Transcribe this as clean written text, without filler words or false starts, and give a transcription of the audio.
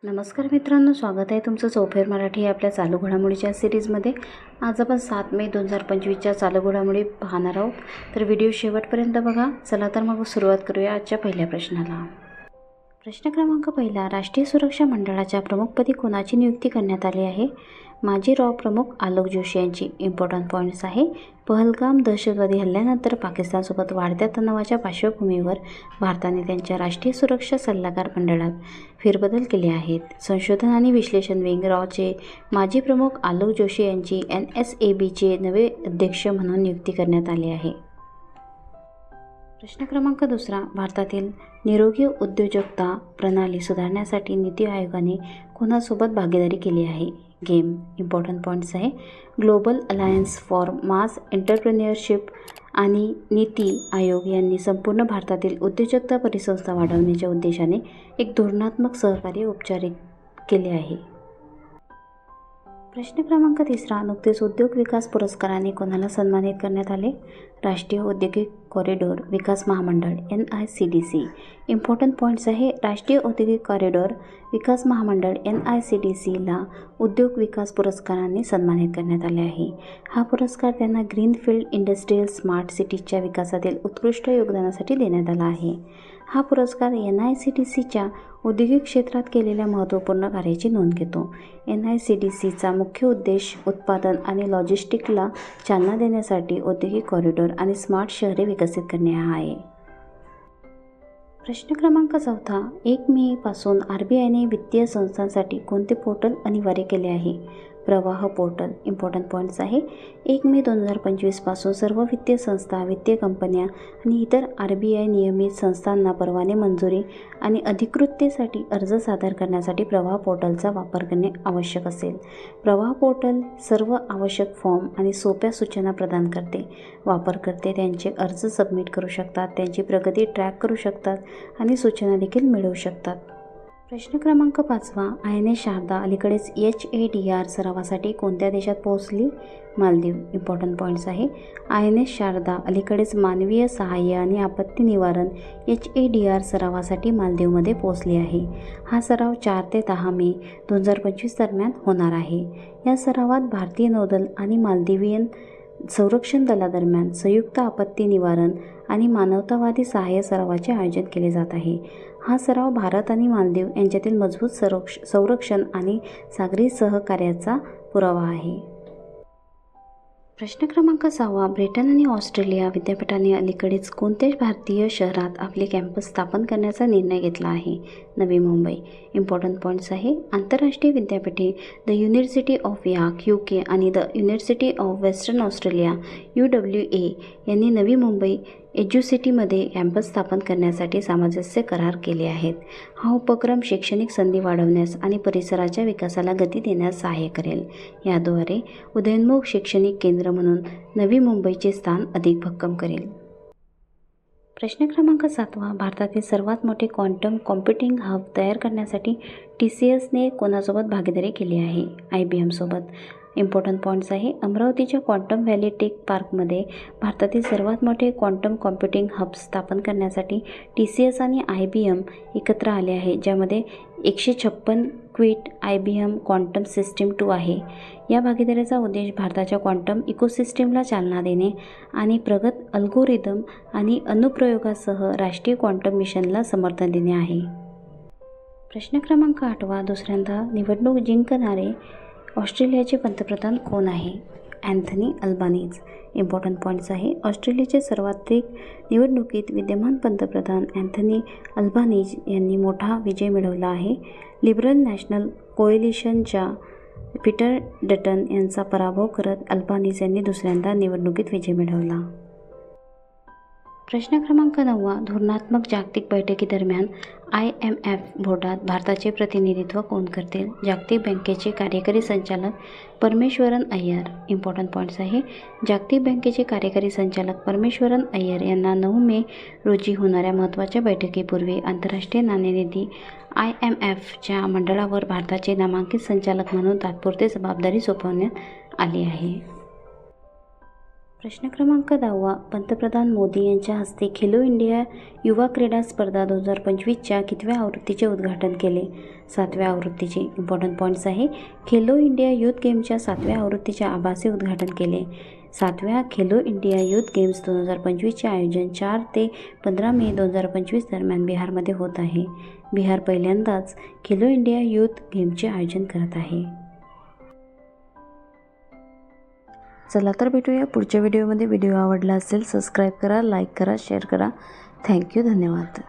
नमस्कार मित्रांनो, स्वागत आहे तुमचं चौफेर मराठी या आपल्या चालू घडामोडीच्या सिरीजमध्ये. आज आपण 7 मे 2025च्या चालू घडामोडी पाहणार आहोत. तर व्हिडिओ शेवटपर्यंत बघा. चला तर मग सुरुवात करूया आजच्या पहिल्या प्रश्नाला. प्रश्न क्रमांक पहिला, राष्ट्रीय सुरक्षा मंडळाच्या प्रमुखपदी कोणाची नियुक्ती करण्यात आली आहे? माजी रॉ प्रमुख आलोक जोशी यांची. इम्पॉर्टंट पॉईंट्स आहे. पहलगाम दहशतवादी हल्ल्यानंतर पाकिस्तानसोबत वाढत्या तणावाच्या पार्श्वभूमीवर भारताने त्यांच्या राष्ट्रीय सुरक्षा सल्लागार मंडळात फेरबदल केले आहेत. संशोधन आणि विश्लेषण विंग रॉचे माजी प्रमुख आलोक जोशी यांची NSABचे नवे अध्यक्ष म्हणून नियुक्ती करण्यात आली आहे. प्रश्न क्रमांक दुसरा, भारतातील निरोगी उद्योजकता प्रणाली सुधारण्यासाठी नीती आयोगाने कोणासोबत भागीदारी केली आहे? गेम. इम्पॉर्टंट पॉईंट्स आहे. Global alliance for mass entrepreneurship आणि नीती आयोग यांनी संपूर्ण भारतातील उद्योजकता परिसंस्था वाढवण्याच्या उद्देशाने एक धोरणात्मक सहकार्य औपचारिक केले आहे. प्रश्न क्रमांक तिसरा, नुकतेच उद्योग विकास पुरस्काराने कोणाला सन्मानित करण्यात आले? राष्ट्रीय औद्योगिक कॉरिडॉर विकास महामंडळ NICDC. इम्पॉर्टंट पॉईंट्स आहे. राष्ट्रीय औद्योगिक कॉरिडॉर विकास महामंडळ NICDCला उद्योग विकास पुरस्काराने सन्मानित करण्यात आले आहे. हा पुरस्कार त्यांना ग्रीनफील्ड इंडस्ट्रियल स्मार्ट सिटीजच्या विकासातील उत्कृष्ट योगदानासाठी देण्यात आला आहे. हा पुरस्कार NICDCच्या औद्योगिक क्षेत्रात केलेल्या महत्त्वपूर्ण कार्याची नोंद घेतो. NICDCचा मुख्य उद्देश उत्पादन आणि लॉजिस्टिकला चालना देण्यासाठी औद्योगिक कॉरिडॉर आणि स्मार्ट शहरे विकसित करणे हा आहे. प्रश्न क्रमांक चौथा, 1 मे पासून RBIने वित्तीय संस्थांसाठी कोणते पोर्टल अनिवार्य केले आहे? प्रवाह पोर्टल. इम्पॉर्टंट पॉईंट्स आहे. 1 मे 2025 पासून सर्व वित्तीय संस्था, वित्तीय कंपन्या आणि इतर RBI नियमित संस्थांना परवाने मंजुरी आणि अधिकृततेसाठी अर्ज सादर करण्यासाठी प्रवाह पोर्टलचा वापर करणे आवश्यक असेल. प्रवाह पोर्टल सर्व आवश्यक फॉर्म आणि सोप्या सूचना प्रदान करते. वापरकर्ते त्यांचे अर्ज सबमिट करू शकतात, त्यांची प्रगती ट्रॅक करू शकतात आणि सूचना देखील मिळवू शकतात. प्रश्न क्रमांक 5, INS शारदा अलीकडेच HADR सरावासाठी कोणत्या देशात पोहोचली? मालदीव. इम्पॉर्टंट पॉईंट्स आहे. INS शारदा अलीकडेच मानवीय सहाय्य आणि आपत्ती निवारण HADR सरावासाठी मालदीवमध्ये पोहोचली आहे. हा सराव 4 ते 10 मे 2025 दरम्यान होणार आहे. या सरावात भारतीय नौदल आणि मालदिवियन संरक्षण दलादरम्यान संयुक्त आपत्ती निवारण आणि मानवतावादी सहाय्य सरावाचे आयोजन केले जात आहे. हा सराव भारत आणि मालदीव यांच्यातील मजबूत संरक्षण आणि सागरी सहकार्याचा पुरावा आहे. प्रश्न क्रमांक 6, ब्रिटन आणि ऑस्ट्रेलिया विद्यापीठाने अलीकडेच कोणत्या भारतीय शहरात आपले कॅम्पस स्थापन करण्याचा निर्णय घेतला आहे? नवी मुंबई. इम्पॉर्टंट पॉईंट्स आहे. आंतरराष्ट्रीय विद्यापीठे the university of York UK आणि the university of western Australia UWA यांनी नवी मुंबई एज्युसिटीमध्ये कॅम्पस स्थापन करण्यासाठी सामंजस्य करार केले आहेत. हा उपक्रम शैक्षणिक संधी वाढवण्यास आणि परिसराच्या विकासाला गती देण्यास सहाय्य करेल. याद्वारे उदयोन्मुख शैक्षणिक केंद्र म्हणून नवी मुंबईचे स्थान अधिक भक्कम करेल. प्रश्न क्रमांक 7, भारतातील सर्वात मोठे क्वांटम कॉम्प्युटिंग हब तयार करण्यासाठी TCSने कोणासोबत भागीदारी केली आहे? IBM सोबत. इम्पॉर्टंट पॉईंट्स आहे. अमरावतीच्या क्वांटम व्हॅली टेक पार्कमध्ये भारतातील सर्वात मोठे क्वांटम कॉम्प्युटिंग हब स्थापन करण्यासाठी TCS आणि IBM एकत्र आले आहे, ज्यामध्ये 156 क्विट IBM क्वांटम सिस्टीम 2 आहे. या भागीदारीचा उद्देश भारताच्या क्वांटम इकोसिस्टीमला चालना देणे आणि प्रगत अल्गोरिदम आणि अनुप्रयोगासह राष्ट्रीय क्वांटम मिशनला समर्थन देणे आहे. प्रश्न क्रमांक 8, दुसऱ्यांदा निवडणूक जिंकणारे ऑस्ट्रेलियाचे पंतप्रधान कोण आहे? Anthony Albanese. इम्पॉर्टंट पॉईंट्स आहे. ऑस्ट्रेलियाचे सर्वाधिक निवडणुकीत विद्यमान पंतप्रधान अँथनी अल्बानीज यांनी मोठा विजय मिळवला आहे. लिबरल नॅशनल कोएलिशनच्या पीटर डटन यांचा पराभव करत अल्बानीज यांनी दुसऱ्यांदा निवडणुकीत विजय मिळवला. प्रश्न क्रमांक 9, धोरणात्मक जागतिक बैठकीदरम्यान IMF बोर्डात भारताचे प्रतिनिधित्व कोण करतील? जागतिक बँकेचे कार्यकारी संचालक परमेश्वरन अय्यर. इम्पॉर्टंट पॉईंट्स आहे. जागतिक बँकेचे कार्यकारी संचालक परमेश्वरन अय्यर यांना 9 मे रोजी होणाऱ्या महत्त्वाच्या बैठकीपूर्वी आंतरराष्ट्रीय नाणेनिधी IMFच्या मंडळावर भारताचे नामांकित संचालक म्हणून तात्पुरते जबाबदारी सोपवण्यात आली आहे. प्रश्न क्रमांक 10. पंतप्रधान मोदी यांच्या हस्ते खेलो इंडिया युवा क्रीडा स्पर्धा 2025च्या कितव्या आवृत्तीचे उद्घाटन केले? 7व्या आवृत्तीचे. इम्पॉर्टंट पॉईंट्स आहे. खेलो इंडिया यूथ गेमच्या 7व्या आवृत्तीचे आभासी उद्घाटन केले. 7व्या खेलो इंडिया यूथ गेम्स 2025चे आयोजन 4 ते 15 मे 2025 दरम्यान बिहारमध्ये होत आहे. बिहार पहिल्यांदाच खेलो इंडिया यूथ गेमचे आयोजन करत आहे. चला तर भेटूया पुढच्या व्हिडिओमध्ये. व्हिडिओ आवडला असेल सबस्क्राईब करा, लाईक करा, शेअर करा. थँक्यू, धन्यवाद.